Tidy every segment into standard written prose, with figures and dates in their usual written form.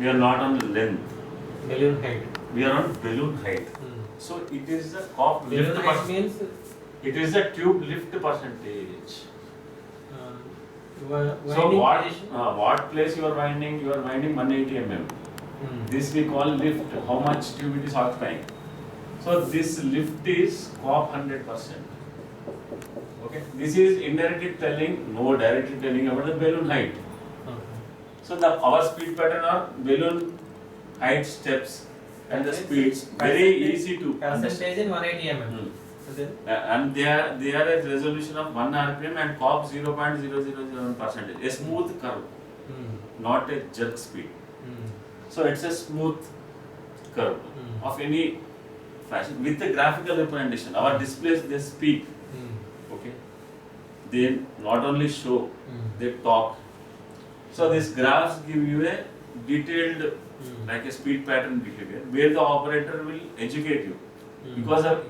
We are not on length. Balloon height. We are on balloon height. So it is the cork lift Balloon height means it is the tube lift percentage. So what place you are winding? You are winding 180 mm. This we call lift. How much tube it is occupying? So this lift is cork 100%. Okay. This is indirectly telling, no directly telling about the balloon height. So our speed pattern are balloon height steps and the speeds very easy to percentage in 180 mm. And they are a resolution of 1 rpm and cork 0.007%. A smooth curve, not a jerk speed. So it's a smooth curve of any fashion with the graphical representation. Our displays they speak. Okay, they not only show, they talk. So these graphs give you a detailed like a speed pattern behavior where the operator will educate you because of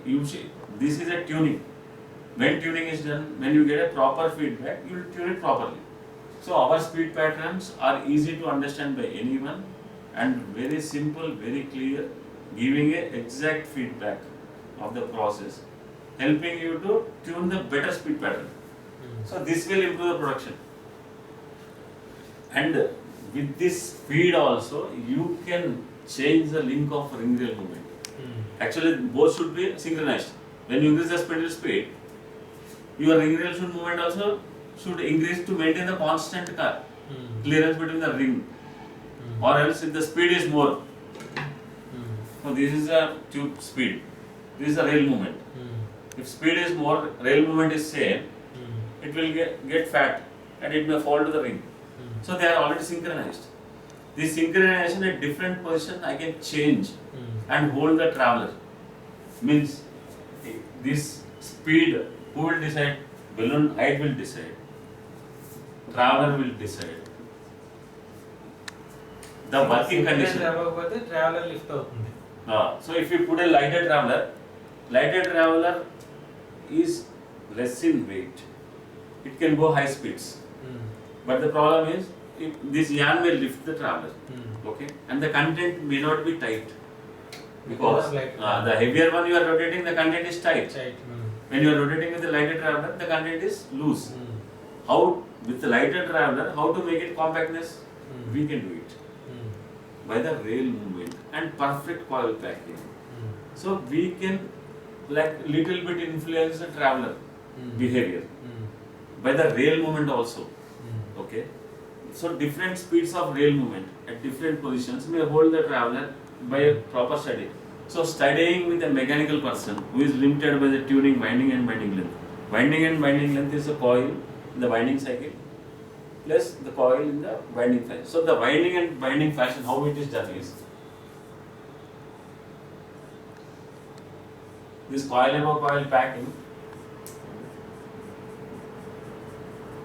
this is a tuning. When tuning is done, when you get a proper feedback, you will tune it properly. So our speed patterns are easy to understand by anyone and very simple, very clear, giving a exact feedback of the process, helping you to tune the better speed pattern. So this will improve the production. And with this speed also, you can change the link of ring rail movement. Actually, both should be synchronized. When you increase the spindle speed, your ring rail movement also should increase to maintain the constant clearance between the ring. Or else if the speed is more. So this is a tube speed. This is a rail movement. If speed is more, rail movement is same, it will get fat and it may fall to the ring. So they are already synchronized. This synchronization at different position I can change and hold the traveler. Means this speed, who will decide? Balloon height will decide. Traveler will decide. The working condition. Traveler lift So if you put a lighter traveler is less in weight. It can go high speeds. But the problem is, if this yarn may lift the traveler, okay, and the content may not be tight because the heavier one you are rotating, the content is tight. When you are rotating with the lighter traveler, the content is loose. How with the lighter traveler, how to make it compactness? We can do it by the rail movement and perfect coil packing. So we can like little bit influence the traveler behavior by the rail movement also. Okay, so different speeds of rail movement at different positions may hold the traveler by a proper study. So studying with a mechanical person who is limited by the tuning, winding and binding length. Winding and binding length is a coil in the winding cycle plus the coil in the winding fashion. So the winding and binding fashion, how it is done is this coil above coil packing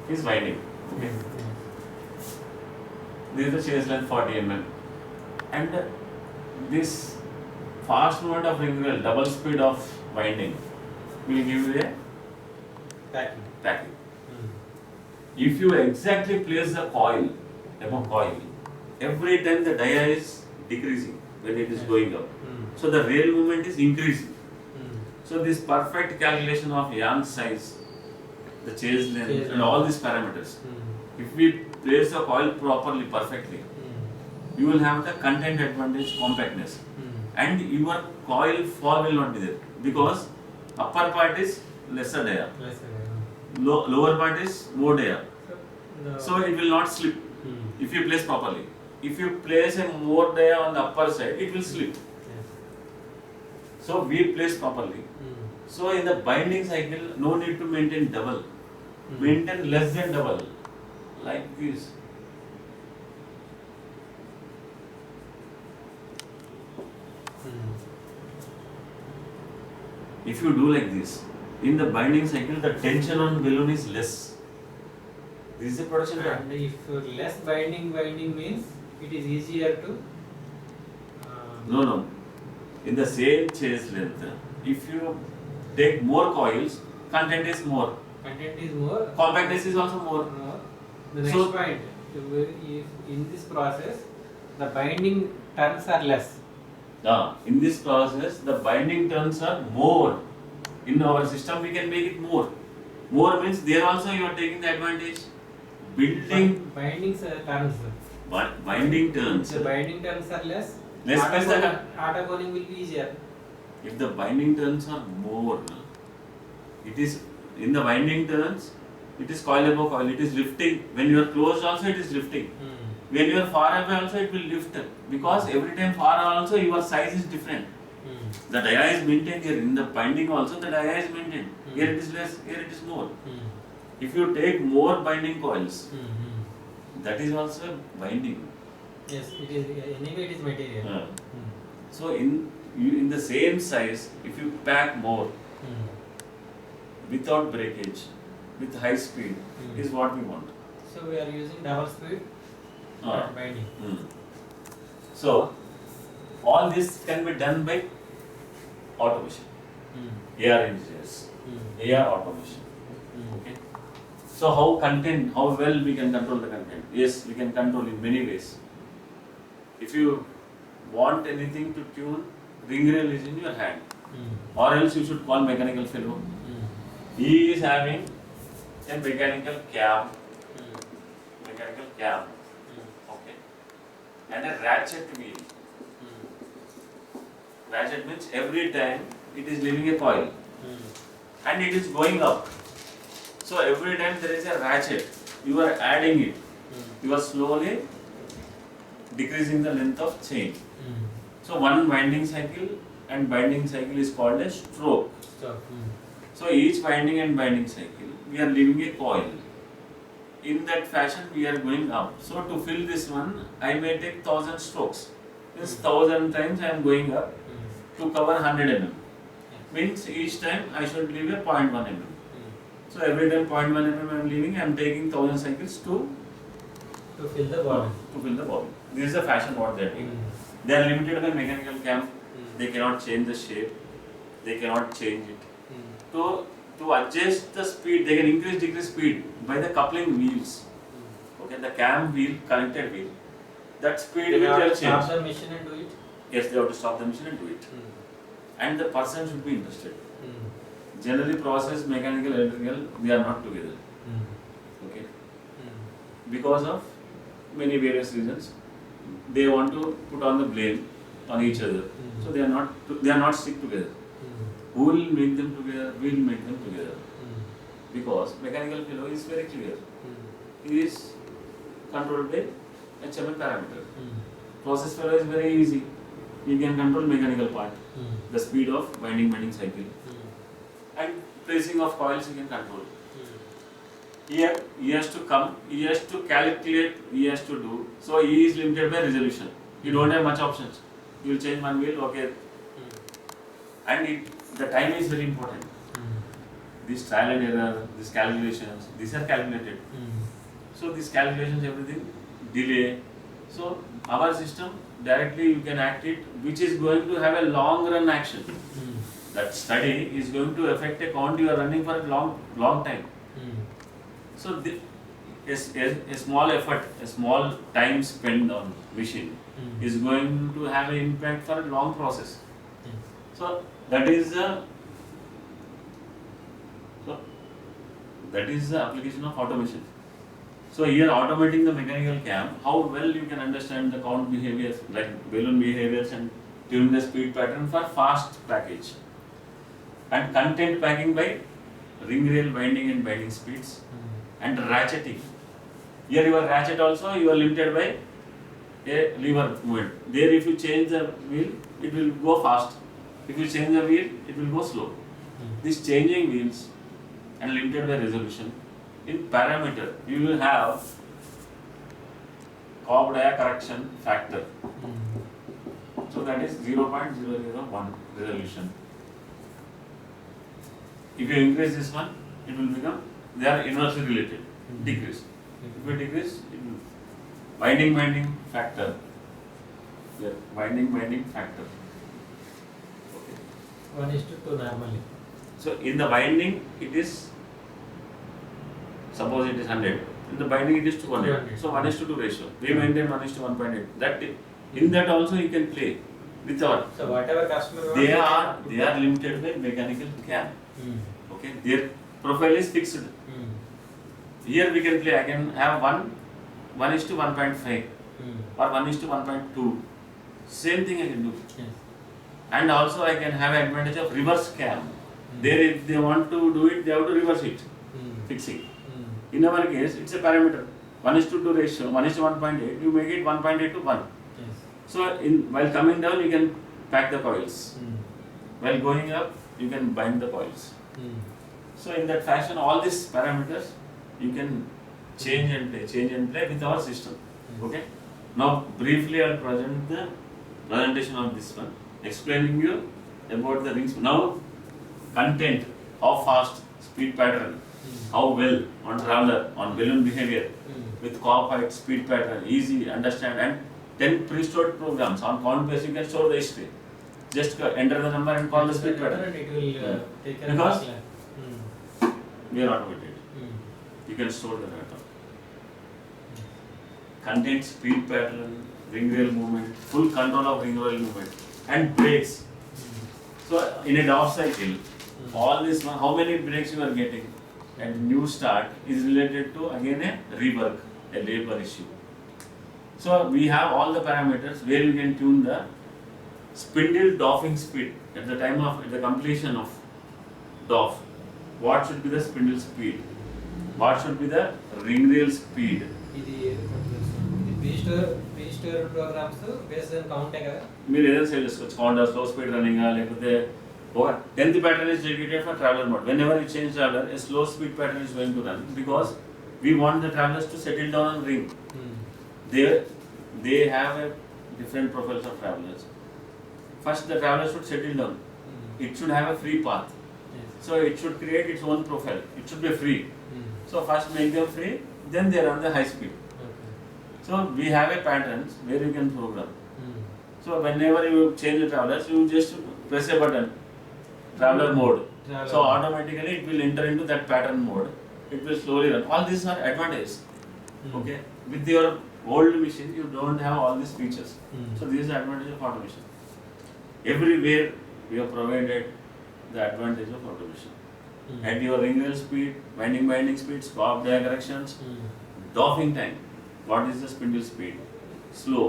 is winding. Okay. This is the chase length 40 mm and this fast movement of ring rail, double speed of winding will give you a packing. If you exactly place the coil above coil, every time the dia is decreasing when it is going up. So the rail movement is increasing. So this perfect calculation of yarn size, the chase length and all these parameters, if we place the coil properly, perfectly, you will have the content advantage, compactness, and your coil fall will not be there because upper part is lesser dia, lower part is more dia, so it will not slip if you place properly. If you place a more dia on the upper side, it will slip. So we place properly. So in the binding cycle, no need to maintain double, maintain less than double. Like this. If you do like this, in the binding cycle, the tension on balloon is less. This is the production part. And if less binding means it is easier to. No. In the same chase length, if you take more coils, content is more. Compactness is also more. The next point, if in this process, The binding turns are less. In this process, the binding turns are more. In our system, we can make it more. More means there also you are taking the advantage. Building Bindings turns. binding turns. The binding turns are less. Less means the Auto coiling will be easier. if the binding turns are more, it is in the binding turns. It is coil above coil. It is lifting. When you are closed, also it is lifting. When you are far away, also it will lift because every time far also your size is different. The dia is maintained here. In the binding also the dia is maintained. Here it is less, here it is more. If you take more binding coils, that is also binding. Yes, it is. Anyway, it is material. So in the same size, if you pack more without breakage, with high speed, is what we want. So we are using double speed binding. So all this can be done by automation. AR engineers, AR automation. Okay. So how well we can control the content? Yes, we can control in many ways. If you want anything to tune, ring rail is in your hand, or else you should call mechanical fellow. He is having a mechanical cam, okay, and a ratchet wheel. Ratchet means every time it is leaving a coil and it is going up. So every time there is a ratchet, you are adding it. You are slowly decreasing the length of chain. So one winding cycle and binding cycle is called a stroke. So each winding and binding cycle, we are leaving a coil. In that fashion, we are going up. So to fill this one, I may take 1000 strokes. Means 1000 times I am going up to cover 100 mm. Means each time I should leave a 0.1 mm. So every time 0.1 mm I am leaving, I am taking 1000 cycles to fill the bottom. This is the fashion what they are doing. They are limited by mechanical cam. They cannot change the shape. They cannot change it. To adjust the speed, they can increase, decrease speed by the coupling wheels. Okay, the cam wheel, connected wheel. That speed They will have to change. stop the machine and do it. Yes, they have to stop the machine and do it. And the person should be interested. Generally, process, mechanical, electrical, they are not together. Okay. Because of many various reasons, they want to put on the blame on each other. So they are not stick together. Who will make them together? We will make them together. Because mechanical fellow is very clear. He is controlled by HML parameter. Process fellow is very easy. He can control mechanical part, the speed of winding cycle, and placing of coils he can control. Here he has to come, he has to calculate, he has to do. So he is limited by resolution. You don't have much options. You will change one wheel, okay. And the time is very important. This trial and error, these calculations, these are calculated. So these calculations, everything, delay. So our system, directly you can act it, which is going to have a long run action. That study is going to affect a count you are running for a long time. So a small effort, a small time spent on machine is going to have an impact for a long process. So that is the application of automation. So here automating the mechanical cam, how well you can understand the count behaviors like balloon behaviors and tune the speed pattern for fast package. And content packing by ring rail winding and binding speeds and ratcheting. Here your ratchet also you are limited by a lever movement. There if you change the wheel, it will go fast. If you change the wheel, it will go slow. These changing wheels and limited by resolution. In parameter, you will have Cobb dia correction factor. So that is 0.001 resolution. If you increase this one, it will become, they are inversely related, decrease. If you decrease, it will binding factor. Yeah, binding factor. Okay. 1:2 normally. So in the binding, it is, suppose it is 100, In the binding it is 200. 200. So 1:2 ratio. We maintain 1:1.8. That in that also you can play with our. So whatever customer wants, They you are can put they are that. limited by mechanical cam. Mm. Okay, their profile is fixed. Mm. Here we can play. I can have 1:1.5 Mm. or 1:1.2. Same thing I can do. Yes. And also I can have advantage of reverse cam. There if they want to do it, they have to reverse it, Mm. fixing. Mm. In our case, it's a parameter. 1:2 ratio, 1:1.8, you make it 1.8 to 1. Yes. So while coming down, you can pack the coils. Mm. While going up, you can bind the coils. Mm. So in that fashion, all these parameters, you can change and play with our system. Okay? Now briefly I'll present the presentation of this one, explaining you about the rings. Now content, how fast, speed pattern, how well on traveler, on balloon behavior, Mm. with coopite, speed pattern, easy understand, and 10 pre-stored programs. On count base you can store the history. Just enter the number and call the speed pattern. And it will take care Because- of that. We are automated. Mm. You can store the data. Content, speed pattern, ring rail movement, full control of ring rail movement, and brakes. So in a DOF cycle, all this one, how many breaks you are getting and new start is related to again a rework, a labor issue. So we have all the parameters where you can tune the spindle doffing speed at the time of at the completion of doff. What should be the spindle speed? What should be the ring rail speed? ఇది pre programmes based on కౌంటే కదా. మీరు ఏదైనా save చేసుకోవచ్చు. Counter slow speed running లేకపోతే ఒక 10th pattern is dedicated for traveler mode. Whenever you change traveler, a slow speed pattern is going to run because we want the travelers to settle down on ring. They have a different profiles of travelers. First, the traveler should settle down. It should have a free path. So it should create its own profile. It should be free. So first make them free, then they run the high speed. So we have a patterns where you can program. So whenever you change the travelers, you just press a button, traveler mode. So automatically it will enter into that pattern mode. It will slowly run. All these are advantages. Okay. With your old machine, you don't have all these features. So this is the advantage of automation. Everywhere we have provided the advantage of automation. At your ring rail speed, binding speed, swap dia corrections, doffing time. What is the spindle speed? Slow.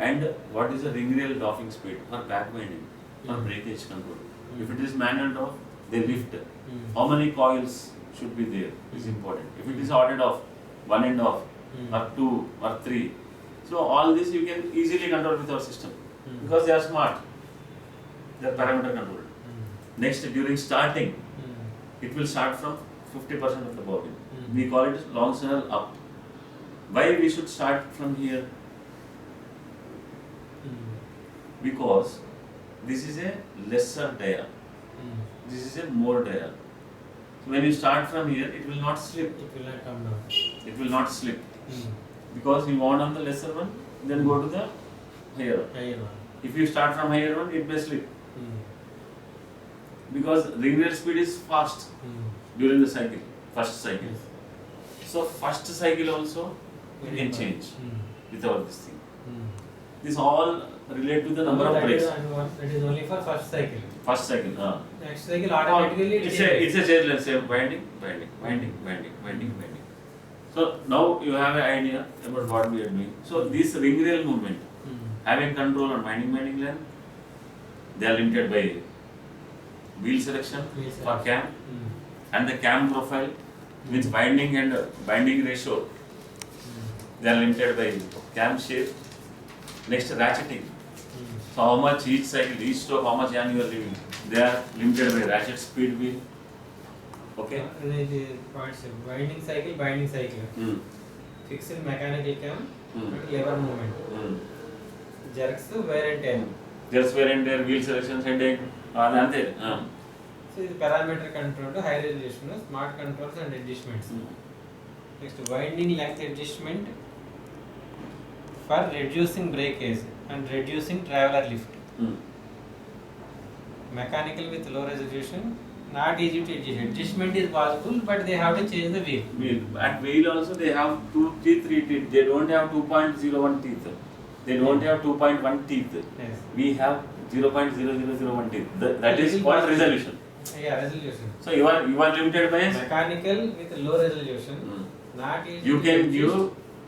And what is the ring rail doffing speed for back binding or breakage control? If it is manual doff, they lift. How many coils should be there is important. If it is ordered off, one end off, or two or three. So all this you can easily control with our system because they are smart. They are parameter controlled. Next, during starting, it will start from 50% of the bobbin. We call it long channel up. Why we should start from here? Because this is a lesser dia. This is a more dia. So when you start from here, it will not slip. It will not come down. It will not slip. Because you want on the lesser one, then go to the higher one. Higher one. If you start from higher one, it may slip. Because ring rail speed is fast during the cycle, first cycle. Yes. So first cycle also you can change without this thing. This all relate to the number of breaks. That is only for first cycle. First cycle. Next cycle automatically it It's changes. a change. Let's say binding. So now you have an idea about what we are doing. So this ring rail movement, having control on binding length, they are limited by wheel selection Wheel for selection. cam and the cam profile with binding and binding ratio. They are limited by cam shape. Next, ratcheting. So how much each cycle, each stroke, how much yarn you are leaving. They are limited by ratchet speed wheel. Okay. Points binding cycle. Fixed mechanical cam and lever movement. Jerks wear and tear. Just wear and tear, wheel selection, headache, another. So this parameter control to high resolution, smart controls and adjustments. Next, winding length adjustment for reducing breakage and reducing traveler lift. Mechanical with low resolution, not easy to adjust. Adjustment is possible, but they have to change the wheel. Wheel. At wheel also they have 2 teeth, 3 teeth. They don't have 2.01 teeth. They don't have 2.1 teeth. Yes. We have 0.0001 teeth. That is Little called possible. resolution. Yeah, resolution. So you are limited by Mechanical with low resolution, not easy. you to can adjust. give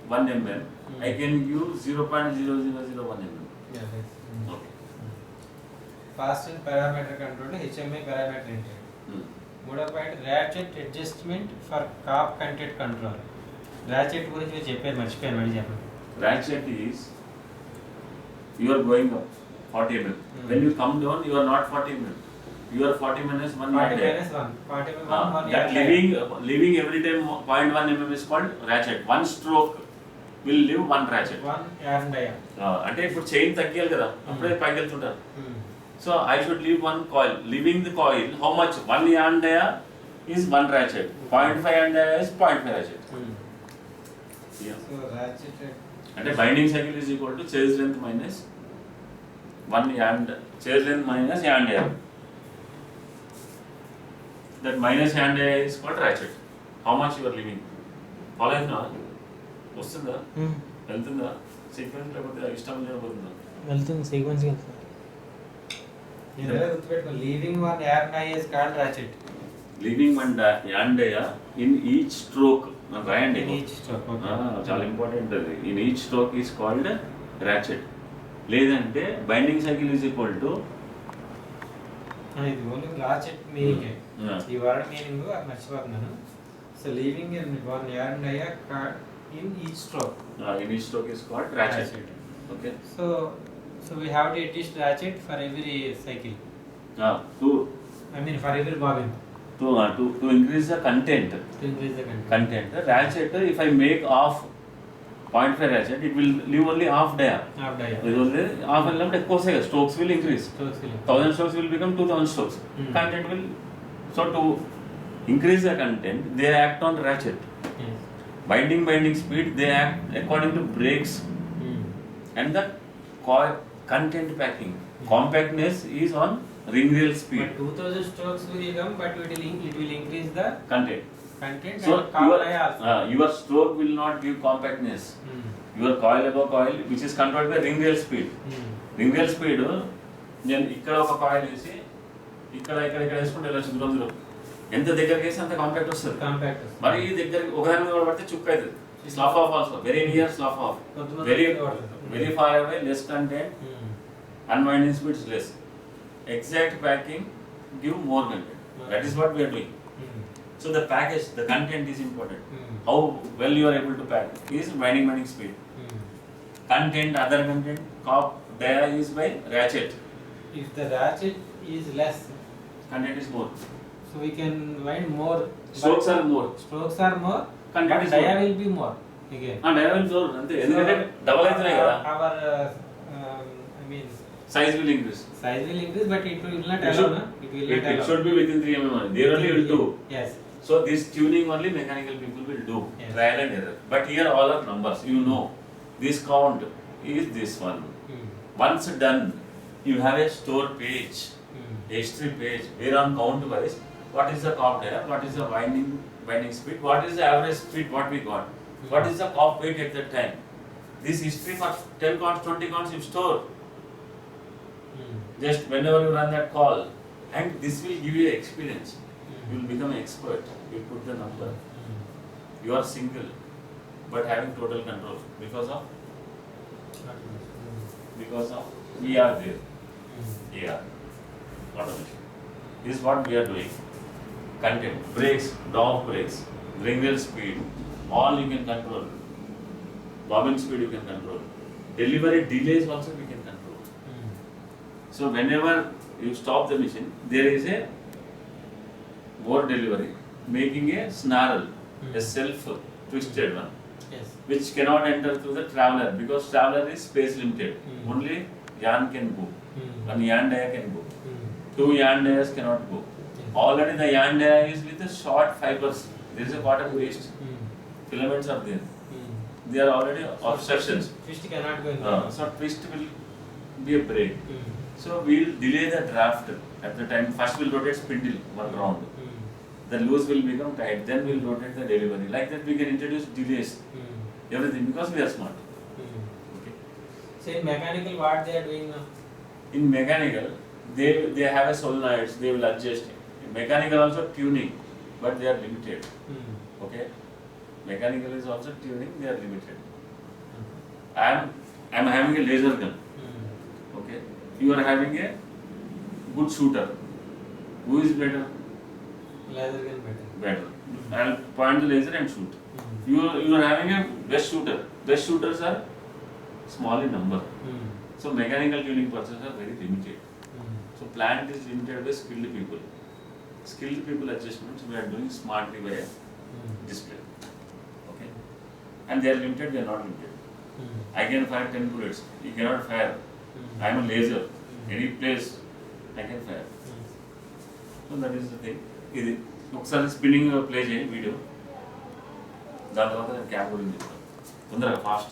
1 mm. I can give 0.0001 mm. Yeah, yes. Okay. Fast and parameter control HMI parameter entry. మూడో point ratchet adjustment for cap content control. Ratchet గురించి మీరు చెప్పారు, మర్చిపోయాను, మళ్ళీ చెప్పండి. Ratchet is you are going up 40 mm. When you come down, you are not 40 mm. You are 40 minus 1 40 yard. minus 1. 40 minus 1. That leaving every time 0.1 mm is called ratchet. One stroke will leave 1 ratchet. 1 yard and diameter. అంటే ఇప్పుడు chain తగ్గియాలి కదా, అప్పుడే పైకి వెళ్తుంటారు. So I should leave 1 coil. Leaving the coil, how much? 1 yarn dia is 1 ratchet. 0.5 yarn dia is 0.5 ratchet. Yeah. So ratchet. అంటే binding cycle is equal to chase length minus 1 yarn, chase length minus yarn dia. That minus yarn dia is called ratchet. How much you are leaving? Follow it now. వస్తుందా? వెళ్తుందా? Sequence లేకపోతే ఇష్టం లేకపోతుందా? వెళ్తుంది, sequence వెళ్తుంది. మీరు ఎలా గుర్తుపెట్టుకో, leaving 1 yard and diameter is called ratchet. Leaving 1 yarn dia in each stroke. రాయండి. In each stroke. Okay. చాలా ఇంపార్టెంట్ అది. In each stroke is called ratchet. లేదంటే binding cycle is equal to ఇది ఓన్లీ రాచెట్ మీనింగ్. ఈ word meaning మర్చిపోతున్నాను. So leaving in 1 yard and diameter in each stroke. In each stroke is called ratchet. Okay. So we have to adjust ratchet for every cycle. To I mean for every bobbin. To increase the content. To increase the content. Ratchet, if I make off 0.5 ratchet, it will leave only half dia. Half dia. It will half and left ఎక్కువ సేగా strokes will increase. Strokes will. 1000 strokes will become 2000 strokes. Content will. So to increase the content, they act on ratchet. Yes. Binding speed, they act according to brakes and the coil content packing. Compactness is on ring rail speed. But 2000 strokes will come, but it will increase the Content. content So and carbon also. your stroke will not give compactness. Your coil above coil, which is controlled by ring rail speed. Ring rail speed, నేను ఇక్కడ ఒక coil వేసి ఇక్కడ వేసుకుంటే వెళ్ళచ్చు దూరం దూరం. ఎంత దగ్గరికి వేసి అంత కాంపాక్ట్ వస్తుంది. Compact. మరి ఈ దగ్గరికి ఒకదాని మీద పడితే చుక్క అవుతుంది. Slough off also very near slough off. Very far away, less content. Unwinding speed is less. Exact packing give more content. That is what we are doing. So the package, the content is important. How well you are able to pack is winding speed. Content, other content, cop dia is by ratchet. If the ratchet is less, Content is more. so we can wind more. Strokes are more. Strokes are more. Content But is dia more. will be more. Again. Dia will more. అంతే. ఎందుకంటే double అవుతున్నాయి కదా. Our I mean Size will increase. size will increase, but it will not It allow. should- Na? It will It not allow. should be within 3 mm. There only will do. Yes. So this tuning only mechanical people will do. Yes. Trial and error. But here all are numbers. You know. This count is this one. Once done, you have a store page, a history page, where on count wise, what is the cop there, what is the winding speed, what is the average speed, what we got, what is the cop weight at that time. This history for 10 counts, 20 counts you store. Just whenever you run that call, and this will give you experience. You will become an expert. You put the number. You are single, but having total control because of we are there. Yeah. Automation. This is what we are doing. Content, brakes, dog brakes, ring rail speed, all you can control. Bobbin speed you can control. Delivery delays also we can control. So whenever you stop the machine, there is a more delivery, making a snarl, a self twisted one, Yes. which cannot enter through the traveler because traveler is space limited. Only yarn can go. One yarn dia can go. 2 yarn dias cannot go. Already the yarn dia is with the short fibers. There is a cotton waste. Filaments are there. They are already obstructions. Twist cannot go in. So twist will be a break. So we will delay the draft At the time, first we'll rotate spindle one round. The loose will become tight. Then we'll rotate the delivery. Like that, we can introduce delays. Everything because we are smart. Okay. So in mechanical, what they are doing now? In mechanical, they have a solenoids. They will adjust. In mechanical also tuning, but they are limited. Okay. Mechanical is also tuning. They are limited. I am having a laser gun. Okay. You are having a good shooter. Who is better? Laser gun better. Better. I'll point the laser and shoot. You are having a best shooter. Best shooters are small in number. So mechanical tuning processes are very limited. So plant is limited by skilled people. Skilled people adjustments we are doing smartly by a display. Okay. And they are limited, they are not limited. I can fire 10 bullets. You cannot fire. I am a laser. Any place I can fire. So that is the thing. ఇది ఒకసారి spinning play చేయండి video దాని తర్వాత నేను cap గురించి చెప్తాను తొందరగా fast